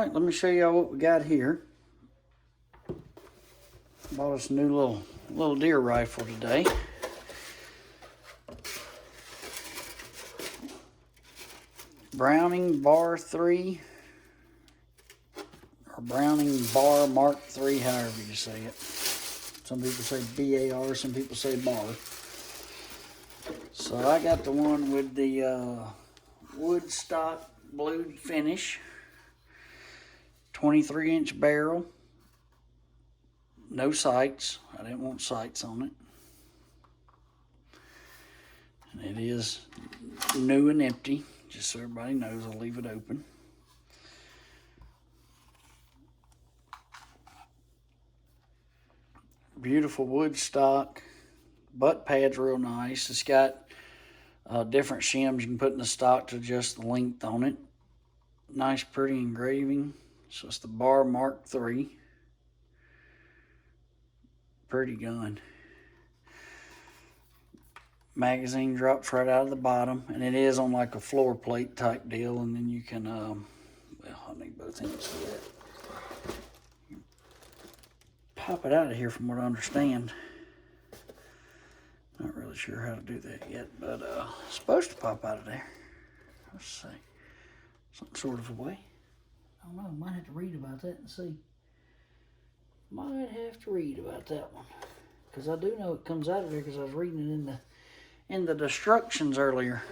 Alright, let me show y'all what we got here. Bought us a new little deer rifle today. Browning BAR 3 or Browning BAR MK3, however you say it. Some people say BAR, some people say BAR. So I got the one with the wood stock blued finish, 23-inch barrel, no sights. I didn't want sights on it. And it is new and empty, just so everybody knows. I'll leave it open. Beautiful wood stock. Butt pad's real nice. It's got different shims you can put in the stock to adjust the length on it. Nice pretty engraving. So it's the BAR MK3. Pretty gun. Magazine drops right out of the bottom, and it is on like a floor plate type deal, and then you can well, I need both ends for that. Pop it out of here from what I understand. Not really sure how to do that yet, but it's supposed to pop out of there. Let's see. Some sort of a way. I don't know, might have to read about that and see. Might have to read about that one. Because I do know it comes out of there because I was reading it in the instructions earlier.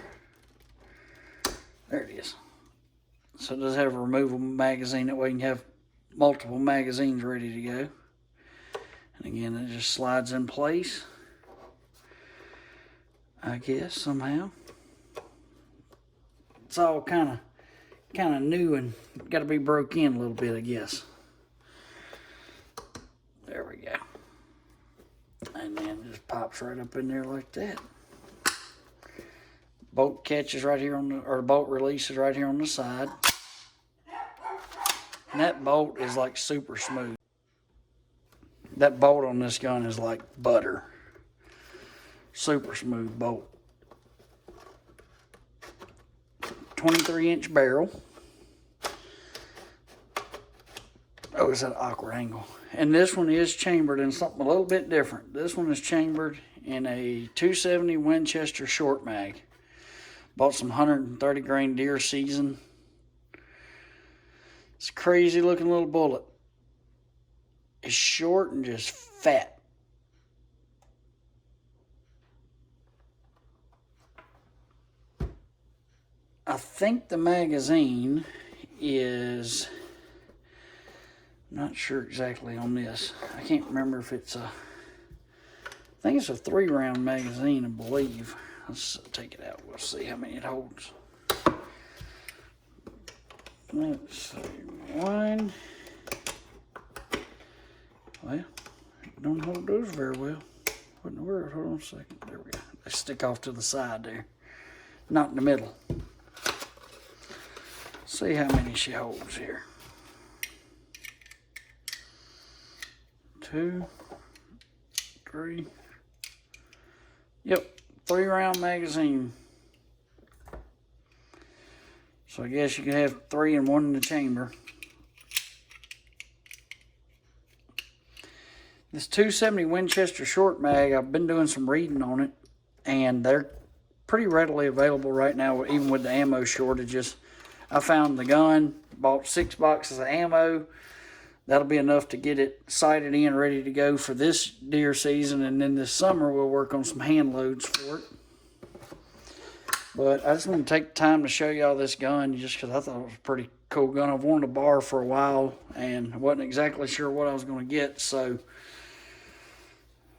There it is. So it does have a removable magazine, that way you can have multiple magazines ready to go. And again, it just slides in place, I guess, somehow. It's all kind of new and got to be broke in a little bit, I guess. There we go. And then it just pops right up in there like that. Bolt catches right here on the, or bolt releases right here on the side. And that bolt is like super smooth. That bolt on this gun is like butter. Super smooth bolt. 23-inch barrel. Oh, it's at an awkward angle. And this one is chambered in something a little bit different. This one is chambered in a 270 Winchester short mag. Bought some 130 grain deer season. It's a crazy looking little bullet. It's short and just fat. I think the magazine is, not sure exactly on this. I can't remember if it's a, I think it's a 3-round magazine, I believe. Let's take it out. We'll see how many it holds. Let's see. One. Well, it don't hold those very well. What in the world? Hold on a second. There we go. They stick off to the side there. Not in the middle. See how many she holds here. 2, 3. Yep, 3-round magazine. So I guess you can have 3 and 1 in the chamber. This 270 Winchester short mag, I've been doing some reading on it, and they're pretty readily available right now, even with the ammo shortages. I found the gun, bought 6 boxes of ammo. That'll be enough to get it sighted in, ready to go for this deer season, and then this summer we'll work on some hand loads for it. But I just want to take the time to show y'all this gun just because I thought it was a pretty cool gun. I've wanted a BAR for a while and wasn't exactly sure what I was going to get, so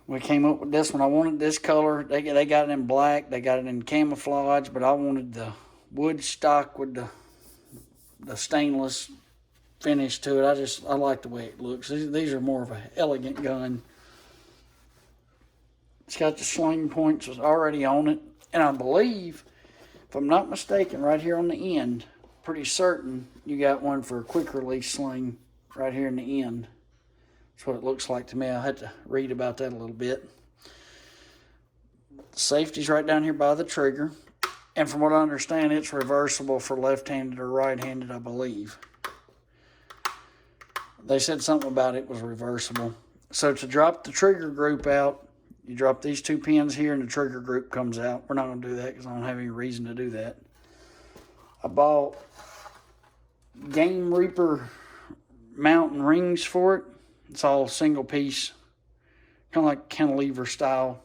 we came up with this one. I wanted this color. They got it in black. They got it in camouflage, but I wanted the wood stock with the stainless finish to it. I like the way it looks. These are more of an elegant gun. It's got the sling points already on it, and I believe, if I'm not mistaken, right here on the end, pretty certain you got one for a quick release sling right here in the end. That's what it looks like to me. I had to read about that a little bit. The safety's right down here by the trigger. And from what I understand, it's reversible for left-handed or right-handed, I believe. they said something about it was reversible. So to drop the trigger group out, you drop these 2 pins here and the trigger group comes out. We're not going to do that because I don't have any reason to do that. I bought Game Reaper mountain rings for it. It's all single piece, kind of like cantilever style.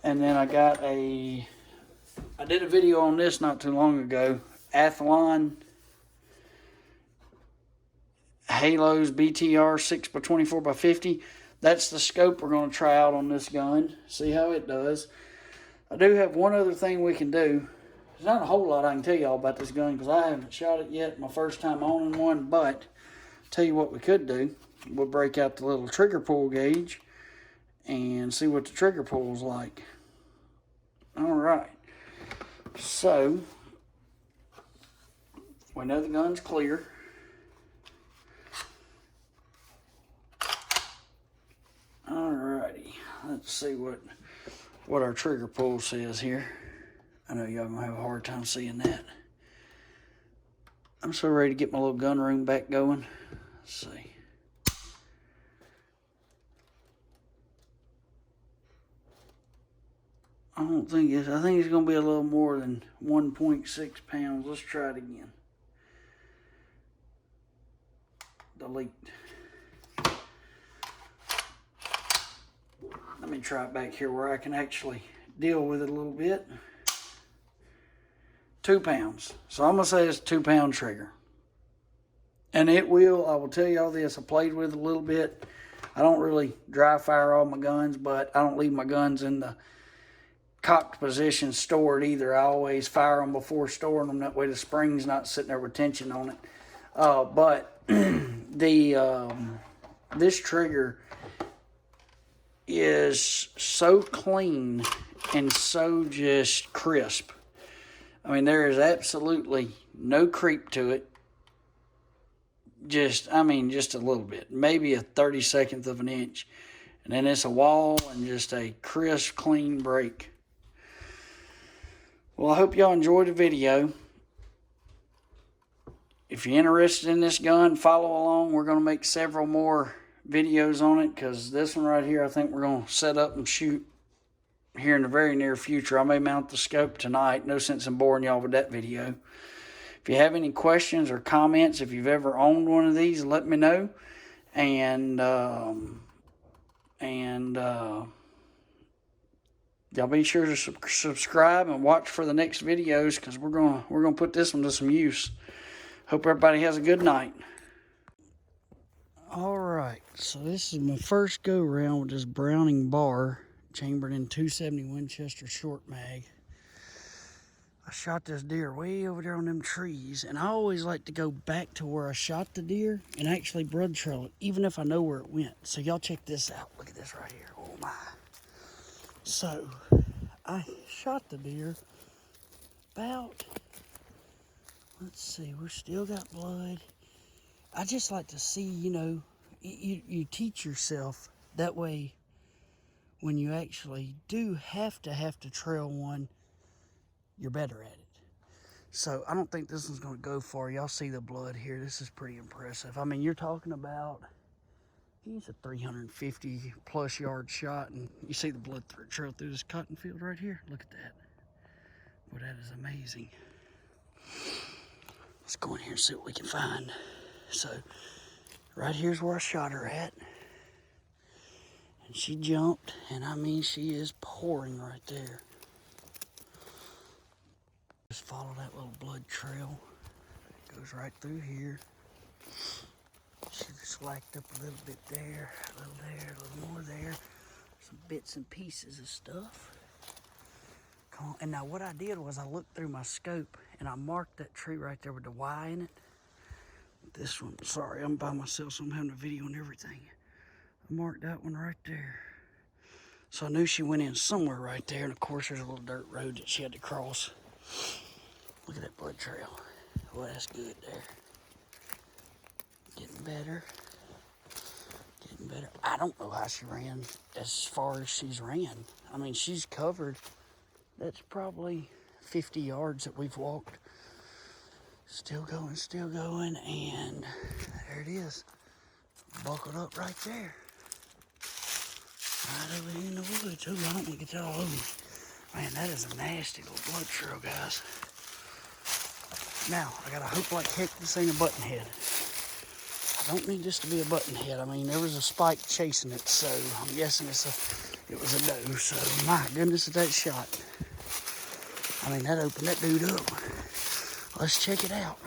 And then I did a video on this not too long ago, Athlon Helos BTR 6x24x50. That's the scope we're going to try out on this gun. See how it does. I do have one other thing we can do. There's not a whole lot I can tell y'all about this gun because I haven't shot it yet. My first time owning one. But tell you what we could do. We'll break out the little trigger pull gauge and see what the trigger pull's like. Alright. So, we know the gun's clear. Alrighty, let's see what our trigger pull says here. I know y'all gonna have a hard time seeing that. I'm so ready to get my little gun room back going. Let's see. I think it's gonna be a little more than 1.6 pounds. Let's try it again. Delete. Let me try it back here where I can actually deal with it a little bit. 2 pounds. So I'm going to say it's a 2 pound trigger. And I will tell y'all this, I played with it a little bit. I don't really dry fire all my guns, but I don't leave my guns in the cocked position stored either. I always fire them before storing them. That way the spring's not sitting there with tension on it. But this trigger is so clean and so just crisp. I mean, there is absolutely no creep to it. Just a little bit. Maybe a 32nd of an inch. And then it's a wall and just a crisp, clean break. Well, I hope y'all enjoyed the video. If you're interested in this gun, follow along. We're going to make several more videos on it because this one right here I think we're going to set up and shoot here in the very near future. I may mount the scope tonight. No sense in boring y'all with that video. If you have any questions or comments, if you've ever owned one of these, let me know. And y'all be sure to subscribe and watch for the next videos because we're gonna put this one to some use. Hope everybody has a good night. Alright, so this is my first go round with this Browning BAR chambered in 270 Winchester short mag. I shot this deer way over there on them trees, and I always like to go back to where I shot the deer and actually blood trail it, even if I know where it went. So y'all check this out. Look at this right here. Oh my. So I shot the deer about, let's see, we still got blood. I just like to see, you teach yourself that way. When you actually do have to trail one, you're better at it. So I don't think this one's going to go far. Y'all see the blood here. This is pretty impressive. I mean, you're talking about, he's a 350 plus yard shot, and you see the blood trail through this cotton field right here. Look at that. Well, that is amazing. Let's go in here and see what we can find. So right here's where I shot her at. And she jumped, and I mean, she is pouring right there. Just follow that little blood trail. It goes right through here. She just slacked up a little bit there, a little more there. Some bits and pieces of stuff. Come on. And now what I did was I looked through my scope, and I marked that tree right there with the Y in it. This one, sorry, I'm by myself, so I'm having a video and everything. I marked that one right there. So I knew she went in somewhere right there, and of course there's a little dirt road that she had to cross. Look at that blood trail. Well, that's good there. Getting better. Getting better. I don't know how she ran as far as she's ran. I mean, she's covered. That's probably 50 yards that we've walked. Still going, and there it is. buckled up right there. Right over here in the woods. Ooh, I don't want to get that all over me. Man, that is a nasty little blood trail, guys. Now, I gotta hope like heck this ain't a button head. I don't need this to be a button head. I mean, there was a spike chasing it, so I'm guessing it was a doe. So, my goodness, at that shot. I mean, that opened that dude up. Let's check it out.